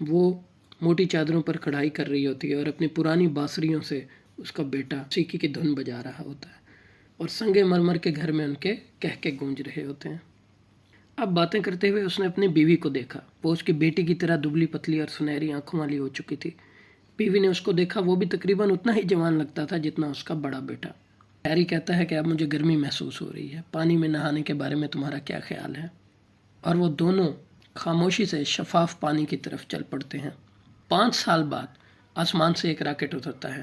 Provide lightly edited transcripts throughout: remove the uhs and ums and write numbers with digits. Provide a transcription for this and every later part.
وہ موٹی چادروں پر کڑھائی کر رہی ہوتی ہے اور اپنی پرانی بانسریوں سے اس کا بیٹا موسیقی کی دھن بجا رہا ہوتا ہے اور سنگ مرمر کے گھر میں ان کے کہکے گونج رہے ہوتے ہیں۔ اب باتیں کرتے ہوئے اس نے اپنی بیوی کو دیکھا۔ وہ اس کی بیٹی کی طرح دبلی پتلی اور سنہری آنکھوں والی ہو چکی تھی۔ بیوی نے اس کو دیکھا، وہ بھی تقریباً اتنا ہی جوان لگتا تھا جتنا اس کا بڑا بیٹا۔ ہیری کہتا ہے کہ اب مجھے گرمی محسوس ہو رہی ہے، پانی میں نہانے کے بارے میں تمہارا کیا خیال ہے؟ اور وہ دونوں خاموشی سے شفاف پانی کی طرف چل پڑتے ہیں۔ 5 سال بعد آسمان سے ایک راکٹ اترتا ہے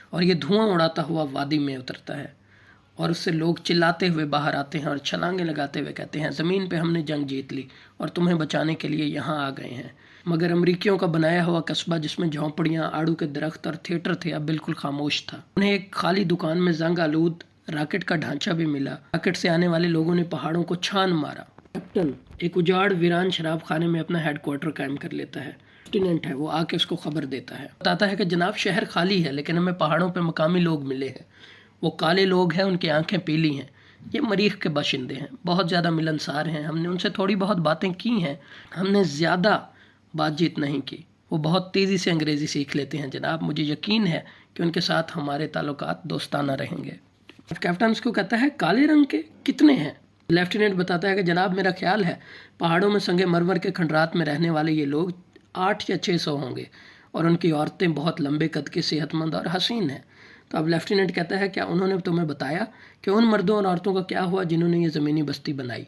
اور یہ دھواں اڑاتا ہوا وادی میں اترتا ہے اور اس سے لوگ چلاتے ہوئے باہر آتے ہیں اور چھلانگیں لگاتے ہوئے کہتے ہیں زمین پہ ہم نے جنگ جیت لی اور تمہیں بچانے کے لیے یہاں آ گئے ہیں۔ مگر امریکیوں کا بنایا ہوا قصبہ جس میں جھونپڑیاں، آڑو کے درخت اور تھیٹر تھے اب بالکل خاموش تھا۔ انہیں ایک خالی دکان میں زنگ آلود راکٹ کا ڈھانچہ بھی ملا۔ راکٹ سے آنے والے لوگوں نے پہاڑوں کو چھان مارا۔ کیپٹن ایک اجاڑ ویران شراب خانے میں اپنا ہیڈ کوارٹر قائم کر لیتا ہے۔ لیفٹیننٹ ہے، وہ آ کے اس کو خبر دیتا ہے، بتاتا ہے کہ جناب شہر خالی ہے لیکن ہمیں پہاڑوں پہ مقامی لوگ ملے ہیں۔ وہ کالے لوگ ہیں، ان کی آنکھیں پیلی ہیں، یہ مریخ کے باشندے ہیں، بہت زیادہ ملنسار ہیں، ہم نے ان سے تھوڑی بہت باتیں کی ہیں، ہم نے زیادہ بات چیت نہیں کی۔ وہ بہت تیزی سے انگریزی سیکھ لیتے ہیں جناب، مجھے یقین ہے کہ ان کے ساتھ ہمارے تعلقات دوستانہ رہیں گے۔ کیپٹن اس کو کہتا ہے کالے رنگ کے کتنے ہیں؟ لیفٹیننٹ بتاتا ہے کہ جناب میرا خیال ہے پہاڑوں میں سنگ مرمر کے کھنڈرات میں رہنے والے یہ لوگ 8 یا 600 ہوں گے اور ان کی عورتیں بہت لمبے قد کی، صحت مند اور حسین ہیں۔ تو اب لیفٹیننٹ کہتا ہے کیا انہوں نے تمہیں بتایا کہ ان مردوں اور عورتوں کا کیا ہوا جنہوں نے یہ زمینی بستی بنائی؟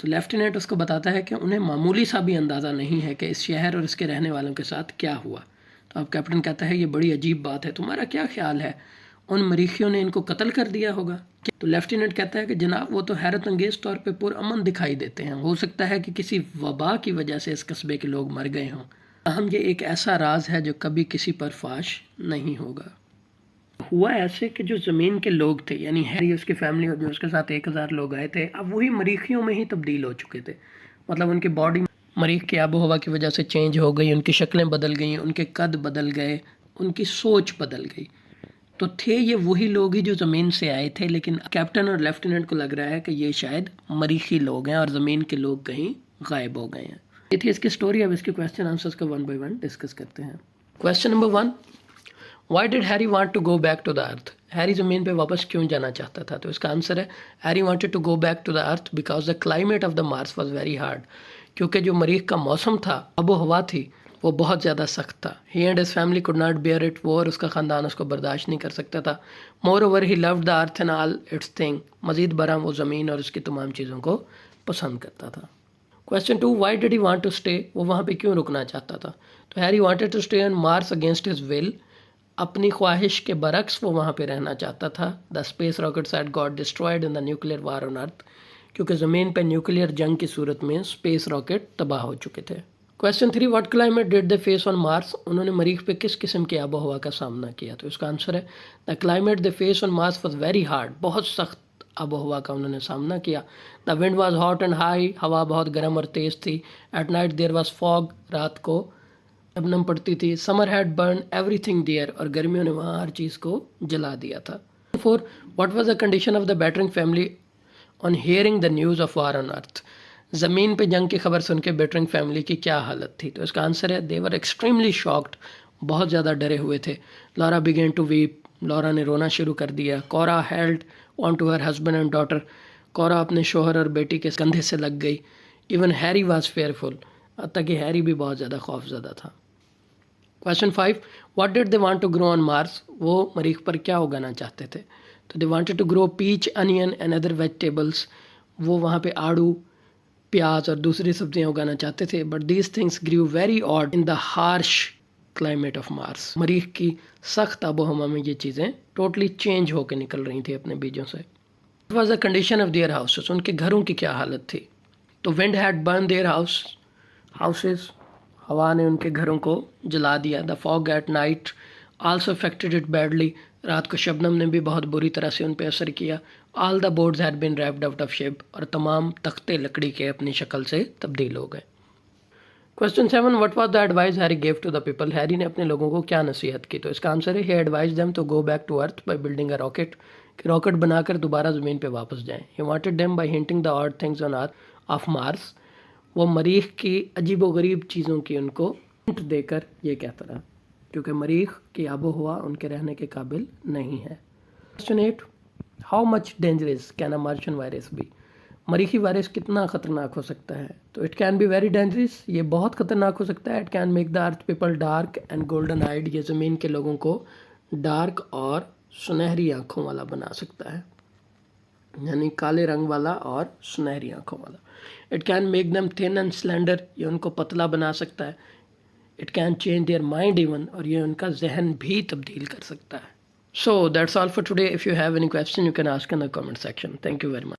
تو لیفٹیننٹ اس کو بتاتا ہے کہ انہیں معمولی سا بھی اندازہ نہیں ہے کہ اس شہر اور اس کے رہنے والوں کے ساتھ کیا ہوا۔ تو اب کیپٹن کہتا ہے یہ بڑی عجیب بات ہے، تمہارا کیا خیال ہے ان مریخیوں نے ان کو قتل کر دیا ہوگا؟ تو لیفٹیننٹ کہتا ہے کہ جناب وہ تو حیرت انگیز طور پہ پرامن دکھائی دیتے ہیں، ہو سکتا ہے کہ کسی وبا کی وجہ سے اس قصبے کے لوگ مر گئے ہوں، تاہم یہ ایک ایسا راز ہے جو کبھی کسی پر فاش نہیں ہوگا۔ ہوا ایسے کہ جو زمین کے لوگ تھے، یعنی ہیری اس کی فیملی اور جو اس کے ساتھ 1000 لوگ آئے تھے، اب وہی مریخیوں میں ہی تبدیل ہو چکے تھے۔ مطلب ان کی باڈی مریخ کی آب و ہوا کی وجہ سے چینج ہو گئی، ان کی شکلیں بدل گئیں، ان کے قد بدل گئے، ان کی سوچ بدل گئی۔ تو تھے یہ وہی لوگ ہی جو زمین سے آئے تھے، لیکن کیپٹن اور لیفٹیننٹ کو لگ رہا ہے کہ یہ شاید مریخی لوگ ہیں اور زمین کے لوگ کہیں غائب ہو گئے ہیں۔ یہ تھی اس کی سٹوری۔ اب اس کے کویسچن آنسرز کو 1 by 1 ڈسکس کرتے ہیں۔ Question number 1، Why did Harry want to go back to the earth؟ Harry زمین پہ واپس کیوں جانا چاہتا تھا؟ تو اس کا آنسر ہے Harry wanted to go back to the earth because the climate of the Mars was very hard۔ کیونکہ جو مریخ کا موسم تھا، آب و ہوا تھی، وہ بہت زیادہ سخت تھا۔ He and his family could not bear it۔ وہ اور اس کا خاندان اس کو برداشت نہیں کر سکتا تھا۔ Moreover he loved the earth and all its thing۔ مزید برآں وہ زمین اور اس کی تمام چیزوں کو پسند کرتا تھا۔ Question 2، Why did he want to stay؟ وہ وہاں پہ کیوں رکنا چاہتا تھا؟ تو Harry wanted to stay on Mars against his will۔ اپنی خواہش کے برعکس وہ وہاں پہ رہنا چاہتا تھا۔ The space rockets had got destroyed in the nuclear war on Earth۔ کیونکہ زمین پہ نیوکلیئر جنگ کی صورت میں اسپیس راکٹ تباہ ہو چکے تھے۔ Question 3، What climate did they face on Mars؟ انہوں نے مریخ پہ کس قسم کی آب و ہوا کا سامنا کیا؟ تو اس کا آنسر ہے The climate they faced on Mars was very hard۔ بہت سخت آب و ہوا کا انہوں نے سامنا کیا۔ The wind was hot and high۔ ہوا بہت گرم اور تیز تھی۔ At night there was fog۔ رات کو شبنم پڑتی تھی۔ Summer had burned everything there۔ اور گرمیوں نے وہاں ہر چیز کو جلا دیا تھا۔ 4، What was the condition of the Battering family on hearing the news of war on Earth؟ زمین پہ جنگ کی خبر سن کے بیٹرنگ فیملی کی کیا حالت تھی؟ تو اس کا آنسر ہے They were extremely shocked۔ بہت زیادہ ڈرے ہوئے تھے۔ Laura began to weep۔ لورا نے رونا شروع کر دیا۔ Cora held on to her husband and daughter۔ کورا اپنے شوہر اور بیٹی کے کندھے سے لگ گئی۔ Even Harry was fearful۔ حتیٰ کہ ہیری بھی بہت زیادہ خوف زدہ تھا۔ Question 5، What did they want to grow on Mars؟ وہ مریخ پر کیا اگانا چاہتے تھے؟ تو they wanted to grow peach, onion and other vegetables۔ وہ وہاں پہ آڑو، پیاز اور دوسری سبزیاں اگانا چاہتے تھے۔ But these things grew very odd in the harsh climate of Mars۔ مریخ کی سخت آب و ہوا میں یہ چیزیں ٹوٹلی چینج ہو کے نکل رہی تھیں اپنے بیجوں سے۔ What was the condition of their houses؟ ان کے گھروں کی کیا حالت تھی؟ تو wind had burned their houses۔ ہوا نے ان کے گھروں کو جلا دیا۔ The fog at night also affected it badly۔ رات کو شبنم نے بھی بہت بری طرح سے ان پہ اثر کیا۔ All the boards had been wrapped out of shape۔ اور تمام تختے لکڑی کے اپنی شکل سے تبدیل ہو گئے۔ Question 7، What was the advice Harry gave to the people؟ Harry نے اپنے لوگوں کو کیا نصیحت کی؟ تو اس کا آنسر ہے He advised them to go back to Earth by building a rocket۔ کہ راکٹ بنا کر دوبارہ زمین پہ واپس جائیں۔ He wanted them by hinting the odd things on Earth of Mars۔ وہ مریخ کی عجیب و غریب چیزوں کی ان کو ہنٹ دے کر یہ کہتا رہا کیونکہ مریخ کی آب و ہوا ان کے رہنے کے قابل نہیں ہے. Question 8. How much dangerous can a Martian virus be? مریخی وائرس کتنا خطرناک ہو سکتا ہے؟ تو it can be very dangerous, یہ بہت خطرناک ہو سکتا ہے. It can make the earth people dark and golden eyed, یہ زمین کے لوگوں کو ڈارک اور سنہری آنکھوں والا بنا سکتا ہے، یعنی کالے رنگ والا اور سنہری آنکھوں والا. It can make them thin and slender, یہ ان کو پتلا بنا سکتا ہے. It can change their mind even, اور یہ ان کا ذہن بھی تبدیل کر سکتا ہے. So that's all for today. If you have any question, you can ask in the comment section. Thank you very much.